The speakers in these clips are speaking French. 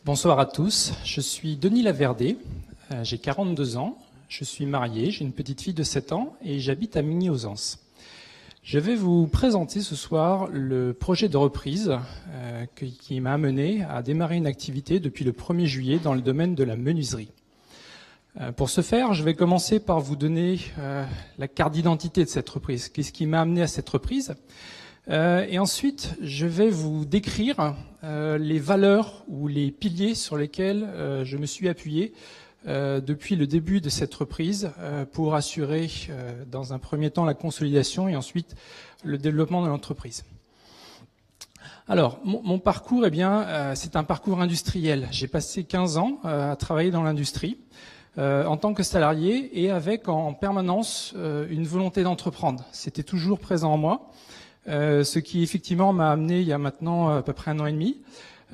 Bonsoir à tous, je suis Denis Laverdé, j'ai 42 ans, je suis marié, j'ai une petite fille de 7 ans et j'habite à Migny-aux-Anses. Je vais vous présenter ce soir le projet de reprise qui m'a amené à démarrer une activité depuis le 1er juillet dans le domaine de la menuiserie. Pour ce faire, je vais commencer par vous donner la carte d'identité de cette reprise. Qu'est-ce qui m'a amené à cette reprise ? Et ensuite, je vais vous décrire les valeurs ou les piliers sur lesquels je me suis appuyé depuis le début de cette reprise pour assurer dans un premier temps la consolidation et ensuite le développement de l'entreprise. Alors, mon parcours, c'est un parcours industriel. J'ai passé 15 ans à travailler dans l'industrie en tant que salarié et avec en permanence une volonté d'entreprendre. C'était toujours présent en moi. Ce qui effectivement m'a amené il y a maintenant à peu près 1 an et demi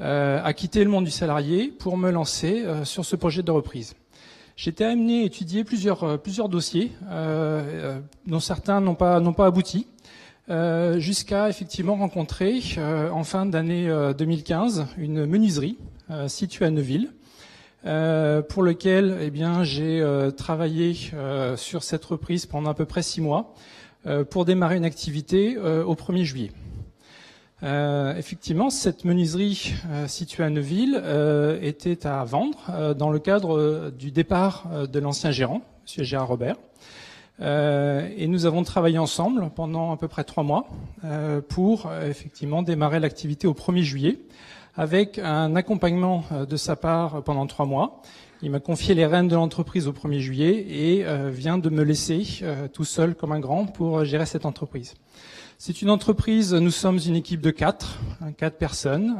à quitter le monde du salarié pour me lancer sur ce projet de reprise. J'étais amené à étudier plusieurs dossiers dont certains n'ont pas abouti jusqu'à effectivement rencontrer en fin d'année 2015 une menuiserie située à Neuville pour lequel j'ai travaillé sur cette reprise pendant à peu près 6 mois. Pour démarrer une activité au 1er juillet. Effectivement, cette menuiserie située à Neuville était à vendre dans le cadre du départ de l'ancien gérant, M. Gérard Robert. Et nous avons travaillé ensemble pendant à peu près 3 mois pour effectivement démarrer l'activité au 1er juillet avec un accompagnement de sa part pendant 3 mois. Il m'a confié les rênes de l'entreprise au 1er juillet et vient de me laisser tout seul comme un grand pour gérer cette entreprise. C'est une entreprise, nous sommes une équipe de 4 personnes,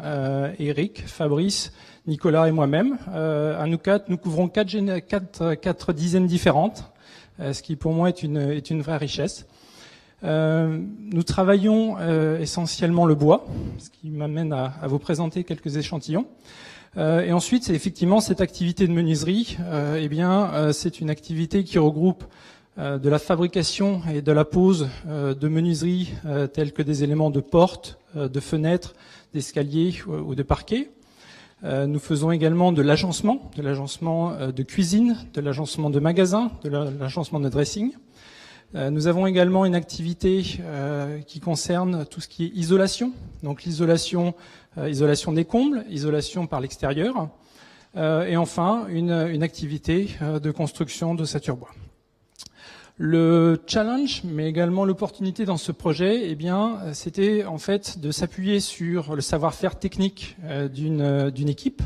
Eric, Fabrice, Nicolas et moi-même. À nous 4, nous couvrons 4 dizaines différentes, ce qui pour moi est une vraie richesse. Nous travaillons essentiellement le bois, ce qui m'amène à vous présenter quelques échantillons. Et ensuite, c'est effectivement cette activité de menuiserie. C'est une activité qui regroupe de la fabrication et de la pose de menuiserie tels que des éléments de porte, de fenêtres, d'escaliers ou de parquet. Nous faisons également de l'agencement de cuisine, de l'agencement de magasins, de l'agencement de dressing. Nous avons également une activité qui concerne tout ce qui est isolation, donc isolation des combles, isolation par l'extérieur, et enfin une activité de construction d'ossature bois. Le challenge, mais également l'opportunité dans ce projet, c'était en fait de s'appuyer sur le savoir-faire technique d'une équipe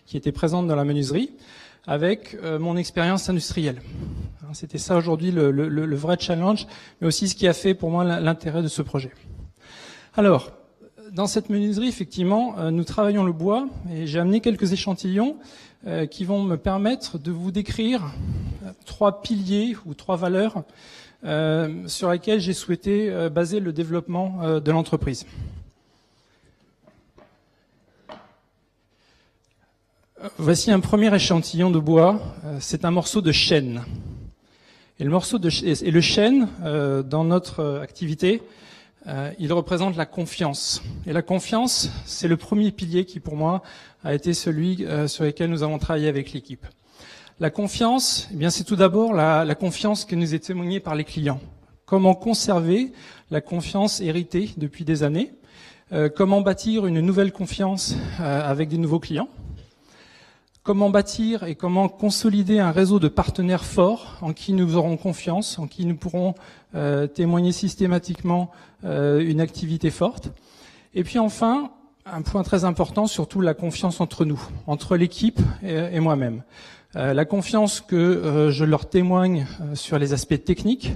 qui était présente dans la menuiserie, avec mon expérience industrielle. C'était ça aujourd'hui le vrai challenge, mais aussi ce qui a fait pour moi l'intérêt de ce projet. Alors, dans cette menuiserie, effectivement, nous travaillons le bois et j'ai amené quelques échantillons qui vont me permettre de vous décrire 3 piliers ou 3 valeurs sur lesquelles j'ai souhaité baser le développement de l'entreprise. Voici un premier échantillon de bois, c'est un morceau de chêne. Et le chêne, dans notre activité, il représente la confiance. Et la confiance, c'est le premier pilier qui, pour moi, a été celui sur lequel nous avons travaillé avec l'équipe. La confiance, c'est tout d'abord la confiance qui nous est témoignée par les clients. Comment conserver la confiance héritée depuis des années ? Comment bâtir une nouvelle confiance avec des nouveaux clients ? Comment bâtir et comment consolider un réseau de partenaires forts en qui nous aurons confiance, en qui nous pourrons témoigner systématiquement une activité forte. Et puis enfin, un point très important, surtout la confiance entre nous, entre l'équipe et moi-même. La confiance que je leur témoigne sur les aspects techniques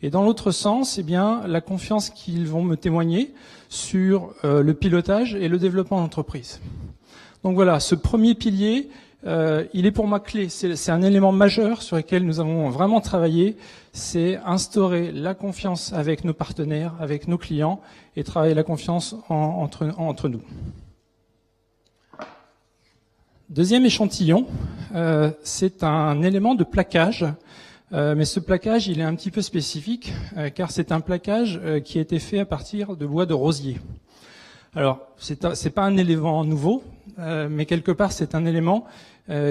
et dans l'autre sens, la confiance qu'ils vont me témoigner sur le pilotage et le développement d'entreprise. Donc voilà, ce premier pilier, il est pour moi clé, c'est un élément majeur sur lequel nous avons vraiment travaillé, c'est instaurer la confiance avec nos partenaires, avec nos clients et travailler la confiance entre nous. Deuxième échantillon, c'est un élément de plaquage, mais ce plaquage il est un petit peu spécifique car c'est un plaquage qui a été fait à partir de bois de rosier. Alors, c'est pas un élément nouveau. mais quelque part c'est un élément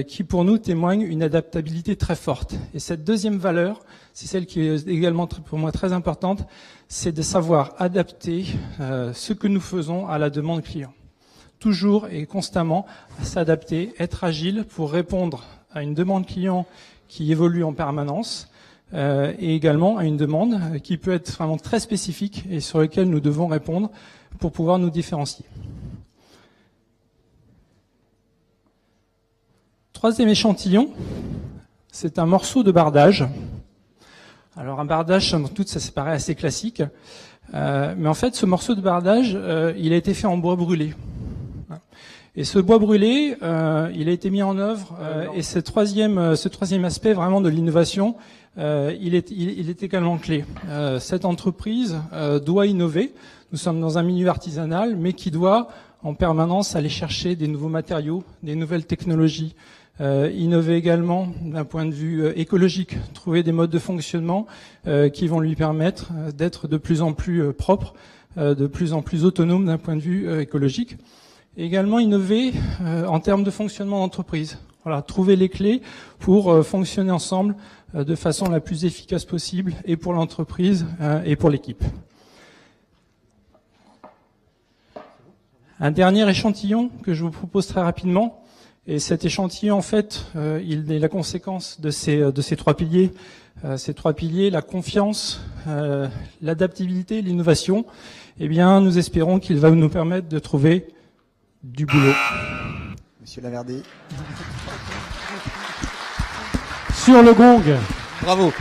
qui pour nous témoigne une adaptabilité très forte. Et cette deuxième valeur, c'est celle qui est également pour moi très importante, c'est de savoir adapter ce que nous faisons à la demande client. Toujours et constamment s'adapter, être agile pour répondre à une demande client qui évolue en permanence et également à une demande qui peut être vraiment très spécifique et sur laquelle nous devons répondre pour pouvoir nous différencier. Troisième échantillon, c'est un morceau de bardage. Alors un bardage, somme toute, ça paraît assez classique, mais en fait ce morceau de bardage, il a été fait en bois brûlé. Et ce bois brûlé, il a été mis en œuvre, et ce troisième aspect vraiment de l'innovation, il est également clé. Cette entreprise doit innover. Nous sommes dans un milieu artisanal, mais qui doit en permanence aller chercher des nouveaux matériaux, des nouvelles technologies, innover également d'un point de vue écologique, trouver des modes de fonctionnement qui vont lui permettre d'être de plus en plus propre, de plus en plus autonome d'un point de vue écologique. Et également innover en termes de fonctionnement d'entreprise. Voilà, trouver les clés pour fonctionner ensemble de façon la plus efficace possible et pour l'entreprise et pour l'équipe. Un dernier échantillon que je vous propose très rapidement, et cet échantillon en fait, il est la conséquence de ces trois piliers. Ces trois piliers, la confiance, l'adaptabilité, l'innovation. Eh bien, nous espérons qu'il va nous permettre de trouver du boulot. Monsieur Laverdé. Sur le gong. Bravo.